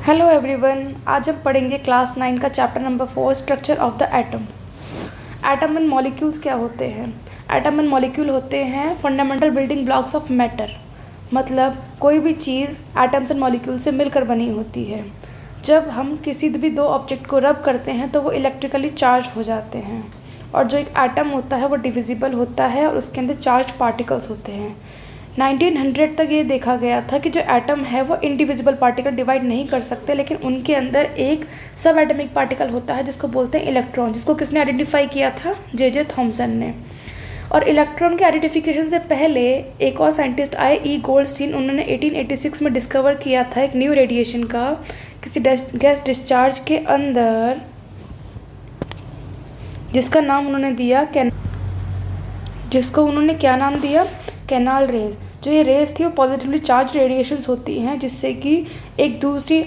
Hello everyone, आज हम पढ़ेंगे क्लास 9 का chapter number 4 structure of the atom. Atom and molecules क्या होते हैं? एटम एंड मॉलिक्यूल होते हैं fundamental building blocks of matter. मतलब कोई भी चीज़ एटम्स एंड मॉलिक्यूल से मिलकर बनी होती है। जब हम किसी भी दो ऑब्जेक्ट को रब करते हैं तो वो इलेक्ट्रिकली चार्ज हो जाते हैं, और जो एक एटम होता है वो डिविजिबल होता है और उसके अंदर चार्ज पार्टिकल्स होते हैं। 1900 तक ये देखा गया था कि जो एटम है वो इंडिविजिबल पार्टिकल डिवाइड नहीं कर सकते, लेकिन उनके अंदर एक सब एटमिक पार्टिकल होता है जिसको बोलते हैं इलेक्ट्रॉन, जिसको किसने आइडेंटिफाई किया था? जे थॉमसन ने। और इलेक्ट्रॉन के आइडेंटिफिकेशन से पहले एक और साइंटिस्ट आए, ई गोल्डस्टीन। उन्होंने 1886 में डिस्कवर किया था एक न्यू रेडिएशन का किसी गैस डिस्चार्ज के अंदर, जिसका नाम उन्होंने दिया जिसको उन्होंने क्या नाम दिया? Canal raise. जो ये रेज थी वो पॉजिटिवली चार्ज रेडिएशंस होती हैं, जिससे कि एक दूसरी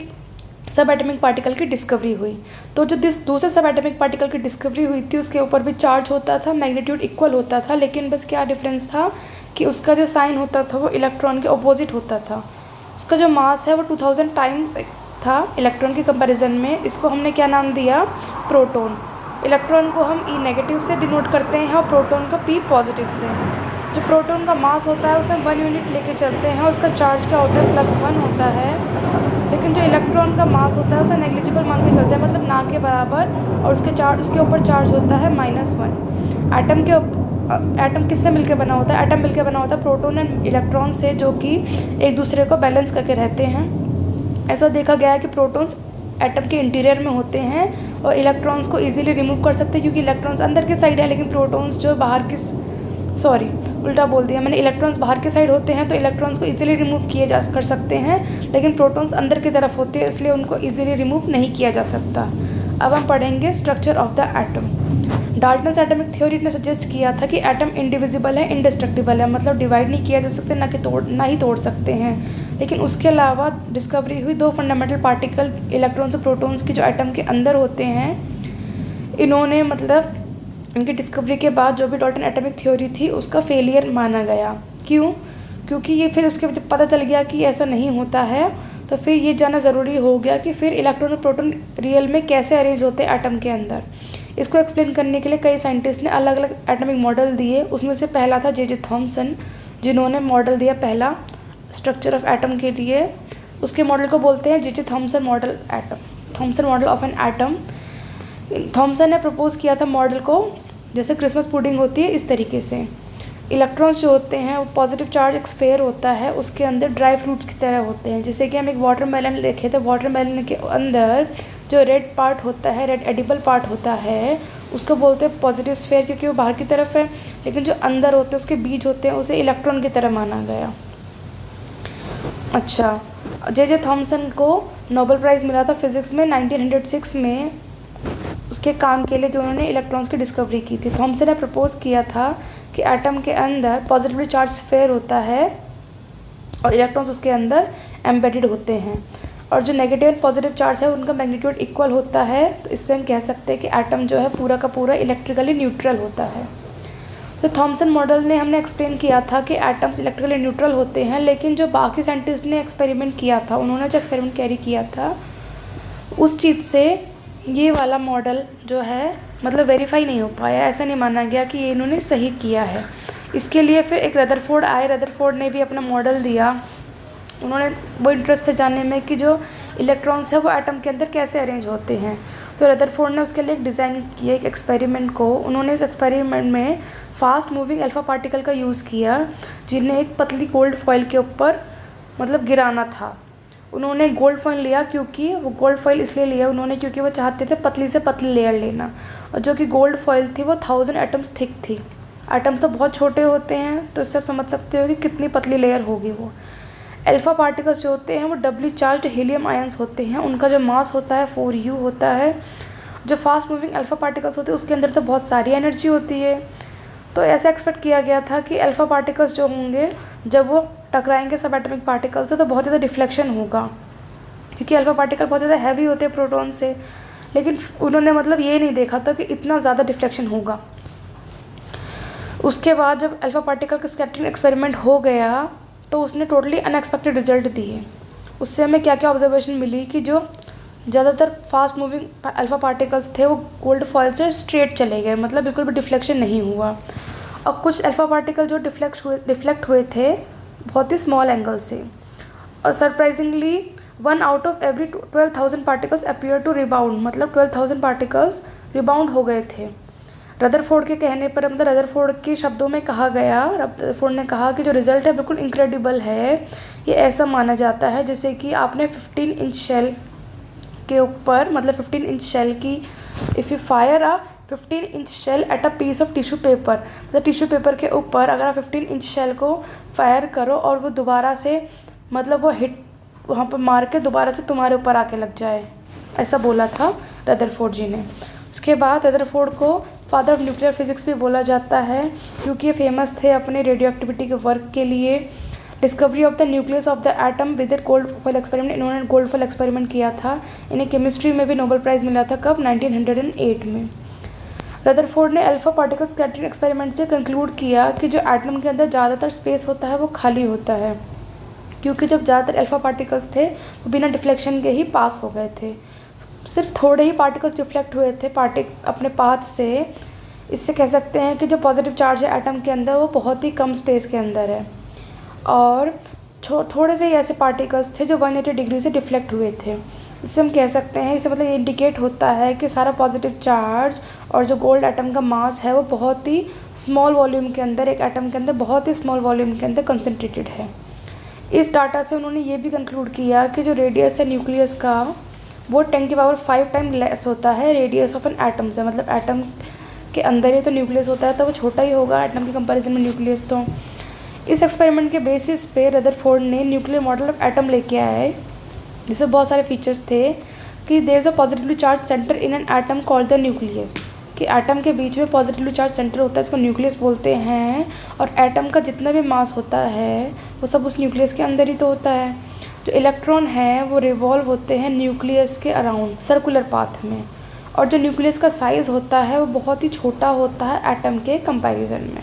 सब एटमिक पार्टिकल की डिस्कवरी हुई। तो जो दूसरे सब एटमिक पार्टिकल की डिस्कवरी हुई थी उसके ऊपर भी चार्ज होता था, मैग्नीट्यूड इक्वल होता था, लेकिन बस क्या डिफरेंस था कि उसका जो साइन होता था वो इलेक्ट्रॉन के अपोजिट होता था। उसका जो मास है वो 2000 टाइम्स था इलेक्ट्रॉन के कंपेरिजन में। इसको हमने क्या नाम दिया? प्रोटॉन। इलेक्ट्रॉन को हम ई नेगेटिव से डिनोट करते हैं और प्रोटॉन का पी पॉजिटिव से। जो प्रोटॉन का मास होता है उसे हम 1 यूनिट लेके चलते हैं, उसका चार्ज क्या होता है? +1 होता है। लेकिन जो इलेक्ट्रॉन का मास होता है उसे नेग्लिजिबल मान के चलते हैं, मतलब ना के बराबर, और उसके ऊपर चार्ज होता है -1। एटम किससे मिलकर बना होता है? एटम मिलकर बना होता है प्रोटॉन एंड इलेक्ट्रॉन से, जो कि एक दूसरे को बैलेंस करके रहते हैं। ऐसा देखा गया है कि प्रोटॉन्स एटम के इंटीरियर में होते हैं और इलेक्ट्रॉन्स को इजीली रिमूव कर सकते हैं, क्योंकि इलेक्ट्रॉन्स अंदर की साइड है, लेकिन प्रोटॉन्स जो उल्टा बोल दिया मैंने। इलेक्ट्रॉन्स बाहर के साइड होते हैं तो इलेक्ट्रॉन्स को इजीली रिमूव किए जा कर सकते हैं, लेकिन प्रोटॉन्स अंदर की तरफ होते हैं, इसलिए उनको इजीली रिमूव नहीं किया जा सकता। अब हम पढ़ेंगे structure of the atom. Dalton's atomic theory ने सजेस्ट किया था कि एटम इंडिविजिबल है, इंडिस्ट्रक्टिबल है, मतलब डिवाइड नहीं किया जा सकते, ना ही तोड़ सकते हैं। लेकिन उसके अलावा डिस्कवरी हुई दो फंडामेंटल पार्टिकल इलेक्ट्रॉन्स और प्रोटॉन्स की, जो एटम के अंदर होते हैं। इन्होंने इनकी डिस्कवरी के बाद जो भी डाल्टन एटॉमिक थ्योरी थी उसका फेलियर माना गया। क्यों? क्योंकि ये फिर उसके जब पता चल गया कि ऐसा नहीं होता है, तो फिर ये जानना ज़रूरी हो गया कि फिर इलेक्ट्रॉन और प्रोटॉन रियल में कैसे अरेंज होते हैं एटम के अंदर। इसको एक्सप्लेन करने के लिए कई साइंटिस्ट ने अलग अलग एटॉमिक मॉडल दिए। उसमें से पहला था जे थॉमसन, जिन्होंने मॉडल दिया पहला स्ट्रक्चर ऑफ एटम के लिए। उसके मॉडल को बोलते हैं J Thomson model of an atom. Thomson ने प्रपोज किया था मॉडल को, जैसे क्रिसमस पुडिंग होती है इस तरीके से। इलेक्ट्रॉन्स जो होते हैं वो पॉजिटिव चार्ज एक स्फेयर होता है, उसके अंदर ड्राई फ्रूट्स की तरह होते हैं। जैसे कि हम एक वाटरमेलन देखे थे, वाटरमेलन के अंदर जो रेड पार्ट होता है, रेड एडिबल पार्ट होता है, उसको बोलते हैं पॉजिटिव स्फेयर, क्योंकि वो बाहर की तरफ है। लेकिन जो अंदर होते हैं, उसके बीज होते हैं, उसे इलेक्ट्रॉन की तरह माना गया। अच्छा, जे थॉमसन को नोबेल प्राइज़ मिला था फिज़िक्स में 1906 में, उसके काम के लिए जो उन्होंने इलेक्ट्रॉन्स की डिस्कवरी की थी। थॉमसन ने प्रपोज किया था कि एटम के अंदर पॉजिटिवली चार्ज स्फेयर होता है और इलेक्ट्रॉन्स उसके अंदर एम्बेडेड होते हैं, और जो नेगेटिव एंड पॉजिटिव चार्ज है उनका मैग्नीट्यूड इक्वल होता है। तो इससे हम कह सकते हैं कि एटम जो है पूरा का पूरा इलेक्ट्रिकली न्यूट्रल होता है। तो थॉमसन मॉडल ने हमने एक्सप्लेन किया था कि एटम्स इलेक्ट्रिकली न्यूट्रल होते हैं, लेकिन जो बाकी साइंटिस्ट ने एक्सपेरिमेंट किया था, उन्होंने जो एक्सपेरिमेंट कैरी किया था उस चीज़ से ये वाला मॉडल जो है मतलब वेरीफाई नहीं हो पाया। ऐसा नहीं माना गया कि ये इन्होंने सही किया है। इसके लिए फिर एक रदरफोर्ड आए, रदरफोर्ड ने भी अपना मॉडल दिया। उन्होंने वो इंटरेस्ट थे जानने में कि जो इलेक्ट्रॉन्स है वो एटम के अंदर कैसे अरेंज होते हैं। तो रदरफोर्ड ने उसके लिए एक डिज़ाइन किया, एक एक्सपेरिमेंट को। उन्होंने इस एक्सपेरिमेंट में फास्ट मूविंग अल्फ़ा पार्टिकल का यूज़ किया, जिन्हें एक पतली गोल्ड फॉइल के ऊपर मतलब गिराना था। उन्होंने गोल्ड फॉइल लिया, क्योंकि वो गोल्ड फॉइल इसलिए लिया उन्होंने क्योंकि वो चाहते थे पतली से पतली लेयर लेना, और जो कि गोल्ड फॉइल थी वो 1000 एटम्स थिक थी। एटम्स तो बहुत छोटे होते हैं, तो इससे आप समझ सकते हो कि कितनी पतली लेयर होगी वो। अल्फ़ा पार्टिकल्स जो होते हैं वो डबली चार्ज्ड हीलियम आयंस होते हैं, उनका जो मास होता है 4u होता है। जो फास्ट मूविंग अल्फ़ा पार्टिकल्स होते हैं उसके अंदर तो बहुत सारी एनर्जी होती है। तो ऐसा एक्सपेक्ट किया गया था कि अल्फ़ा पार्टिकल्स जो होंगे जब वो टकराएंगे सब एटमिक पार्टिकल से तो बहुत ज़्यादा डिफ्लेक्शन होगा, क्योंकि अल्फ़ा पार्टिकल बहुत ज़्यादा हैवी होते हैं प्रोटॉन से। लेकिन उन्होंने ये नहीं देखा था कि इतना ज़्यादा डिफ्लेक्शन होगा। उसके बाद जब अल्फ़ा पार्टिकल का स्कैटरिंग एक्सपेरिमेंट हो गया तो उसने टोटली अनएक्सपेक्टेड रिजल्ट दिए। उससे हमें क्या क्या ऑब्जर्वेशन मिली कि जो ज़्यादातर फास्ट मूविंग अल्फ़ा पार्टिकल्स थे वो गोल्ड फॉइल से स्ट्रेट चले गए, मतलब बिल्कुल भी डिफ्लेक्शन नहीं हुआ। और कुछ अल्फ़ा पार्टिकल जो डिफ्लेक्ट हुए थे बहुत ही स्मॉल एंगल से। और surprisingly 1 out of every 12,000 particles appear to rebound, मतलब 12,000 पार्टिकल्स रिबाउंड हो गए थे। रदरफोर्ड के कहने पर, मतलब रदरफोर्ड के शब्दों में कहा गया, रदरफोर्ड ने कहा कि जो रिज़ल्ट है बिल्कुल इनक्रेडिबल है। ये ऐसा माना जाता है जैसे कि आपने 15 इंच शेल के ऊपर, मतलब 15 इंच शेल की, if you fire a 15 inch shell at a piece of tissue paper, मतलब टिश्यू पेपर के ऊपर अगर आप 15 इंच शेल को फायर करो और वो दोबारा से, मतलब वो हिट वहाँ पर मार के दोबारा से तुम्हारे ऊपर आके लग जाए, ऐसा बोला था रदरफोर्ड जी ने। उसके बाद रदरफोर्ड को फादर ऑफ न्यूक्लियर फिजिक्स भी बोला जाता है क्योंकि ये फेमस थे अपने रेडियो एक्टिविटी के वर्क के लिए। Discovery of the nucleus of the atom with gold foil experiment, इन्होंने गोल्ड फॉइल एक्सपेरिमेंट किया था। इन्हें केमिस्ट्री में भी नोबेल प्राइज़ मिला था, कब? 1908 में। रदरफोर्ड ने अल्फा पार्टिकल स्कैटरिंग एक्सपेरिमेंट से कंक्लूड किया कि जो एटम के अंदर ज़्यादातर स्पेस होता है वो खाली होता है, क्योंकि जब ज़्यादातर अल्फा पार्टिकल्स थे वो बिना डिफ्लेक्शन के ही पास हो गए थे। सिर्फ थोड़े ही पार्टिकल्स डिफ्लेक्ट हुए थे अपने पाथ से। इससे कह सकते हैं कि जो पॉजिटिव चार्ज है एटम के अंदर वो बहुत ही कम स्पेस के अंदर है। और थोड़े से ही ऐसे पार्टिकल्स थे जो 180 डिग्री से डिफ्लेक्ट हुए थे। इससे हम कह सकते हैं, इससे मतलब ये इंडिकेट होता है कि सारा पॉजिटिव चार्ज और जो गोल्ड एटम का मास है वो बहुत ही स्मॉल वॉल्यूम के अंदर, एक एटम के अंदर बहुत ही स्मॉल वॉल्यूम के अंदर कंसनट्रेटेड है। इस डाटा से उन्होंने ये भी कंक्लूड किया कि जो रेडियस है न्यूक्लियस का वो 10 की पावर 5 टाइम लेस होता है रेडियस ऑफ एन एटम से, मतलब एटम के अंदर ही तो न्यूक्लियस होता है तो वो छोटा ही होगा एटम के कंपैरिजन में न्यूक्लियस। तो इस एक्सपेरिमेंट के बेसिस पे रदरफोर्ड ने न्यूक्लियर मॉडल ऑफ एटम लेके आए, जिसमें बहुत सारे फीचर्स थे कि there is a positively charge centre in an atom called the nucleus, कि एटम के बीच में पॉजिटिवली चार्ज सेंटर होता है, इसको न्यूक्लियस बोलते हैं। और एटम का जितना भी मास होता है वो सब उस न्यूक्लियस के अंदर ही तो होता है। जो इलेक्ट्रॉन है वो रिवॉल्व होते हैं न्यूक्लियस के अराउंड सर्कुलर पाथ में, और जो न्यूक्लियस का साइज़ होता है वो बहुत ही छोटा होता है एटम के कंपैरिजन में।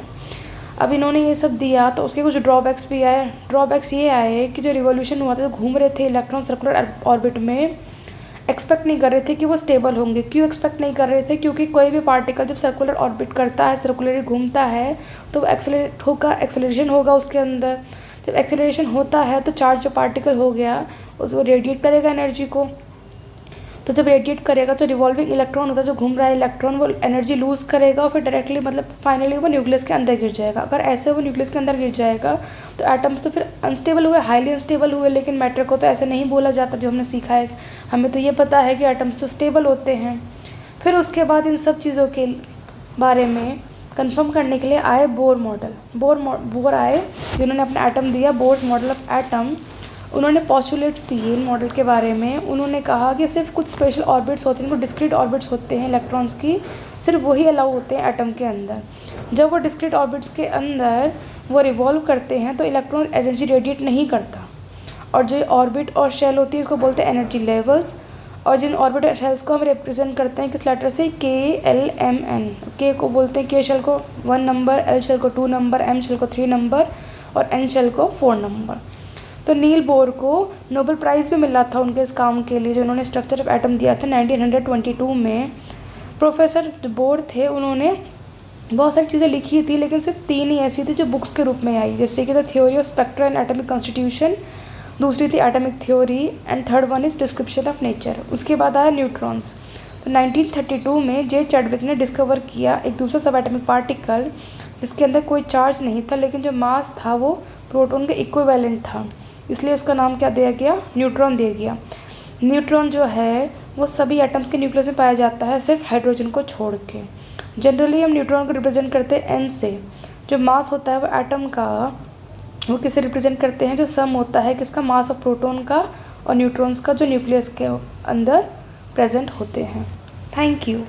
अब इन्होंने ये सब दिया तो उसके कुछ ड्रॉबैक्स भी आए। ड्रॉबैक्स ये आए कि जो रिवॉल्यूशन हुआ था, तो घूम रहे थे इलेक्ट्रॉन सर्कुलर ऑर्बिट में, एक्सपेक्ट नहीं कर रहे थे कि वो स्टेबल होंगे। क्यों एक्सपेक्ट नहीं कर रहे थे? क्योंकि कोई भी पार्टिकल जब सर्कुलर ऑर्बिट करता है, सर्कुलरली घूमता है, तो वो एक्सेलरेशन होगा उसके अंदर। जब एक्सेलरेशन होता है तो चार्ज जो पार्टिकल हो गया उसको रेडिएट करेगा एनर्जी को। तो जब रेडिएट करेगा तो रिवॉल्विंग इलेक्ट्रॉन होता है, जो घूम रहा है इलेक्ट्रॉन, वो एनर्जी लूज़ करेगा और फिर डायरेक्टली, मतलब फाइनली वो न्यूक्लियस के अंदर गिर जाएगा। अगर ऐसे वो न्यूक्लियस के अंदर गिर जाएगा तो एटम्स तो फिर अनस्टेबल हुए, हाईली अनस्टेबल हुए। लेकिन मैटर को तो ऐसे नहीं बोला जाता, जो हमने सीखा है। हमें तो ये पता है कि एटम्स तो स्टेबल होते हैं। फिर उसके बाद इन सब चीज़ों के बारे में कंफर्म करने के लिए आए बोर मॉडल। बोर आए जिन्होंने अपना एटम दिया, बोर्स मॉडल ऑफ एटम। उन्होंने पॉस्टुलेट्स दिए इन मॉडल के बारे में। उन्होंने कहा कि सिर्फ कुछ स्पेशल ऑर्बिट्स होते हैं, जिनको डिस्क्रीट ऑर्बिट्स होते हैं इलेक्ट्रॉन्स की, सिर्फ वही अलाउ होते हैं एटम के अंदर। जब वो डिस्क्रीट ऑर्बिट्स के अंदर वो रिवॉल्व करते हैं तो इलेक्ट्रॉन एनर्जी रेडिएट नहीं करता। और जो ऑर्बिट और शेल होती है उसको बोलते हैं एनर्जी लेवल्स। और जिन ऑर्बिट और शेल्स को हम रिप्रेजेंट करते हैं किस लेटर से? KLMN। के को बोलते हैं, के शेल को 1 नंबर, L शेल को 2 नंबर, M शेल को 3 नंबर और N शेल को 4 नंबर। तो नील बोर को नोबेल प्राइज़ भी मिला था उनके इस काम के लिए, जो उन्होंने स्ट्रक्चर ऑफ एटम दिया था 1922 में। प्रोफेसर बोर थे, उन्होंने बहुत सारी चीज़ें लिखी थी, लेकिन सिर्फ 3 ही ऐसी थी जो बुक्स के रूप में आई, जैसे कि the theory of spectra and atomic constitution, दूसरी थी atomic theory, and third one is description of nature. उसके बाद आया न्यूट्रॉन्स। तो 1932 में जे चैडविक ने डिस्कवर किया एक दूसरा सब एटमिक पार्टिकल जिसके अंदर कोई चार्ज नहीं था, लेकिन जो मास था वो प्रोटॉन के इक्विवेलेंट था, इसलिए उसका नाम क्या दिया गया? न्यूट्रॉन दिया गया। न्यूट्रॉन जो है वो सभी एटम्स के न्यूक्लियस में पाया जाता है, सिर्फ हाइड्रोजन को छोड़ के। जनरली हम न्यूट्रॉन को रिप्रेजेंट करते हैं N से। जो मास होता है वो एटम का, वो किसे रिप्रेजेंट करते हैं? जो सम होता है किसका? मास ऑफ प्रोटॉन का और न्यूट्रॉन्स का, जो न्यूक्लियस के अंदर प्रेजेंट होते हैं। Thank you.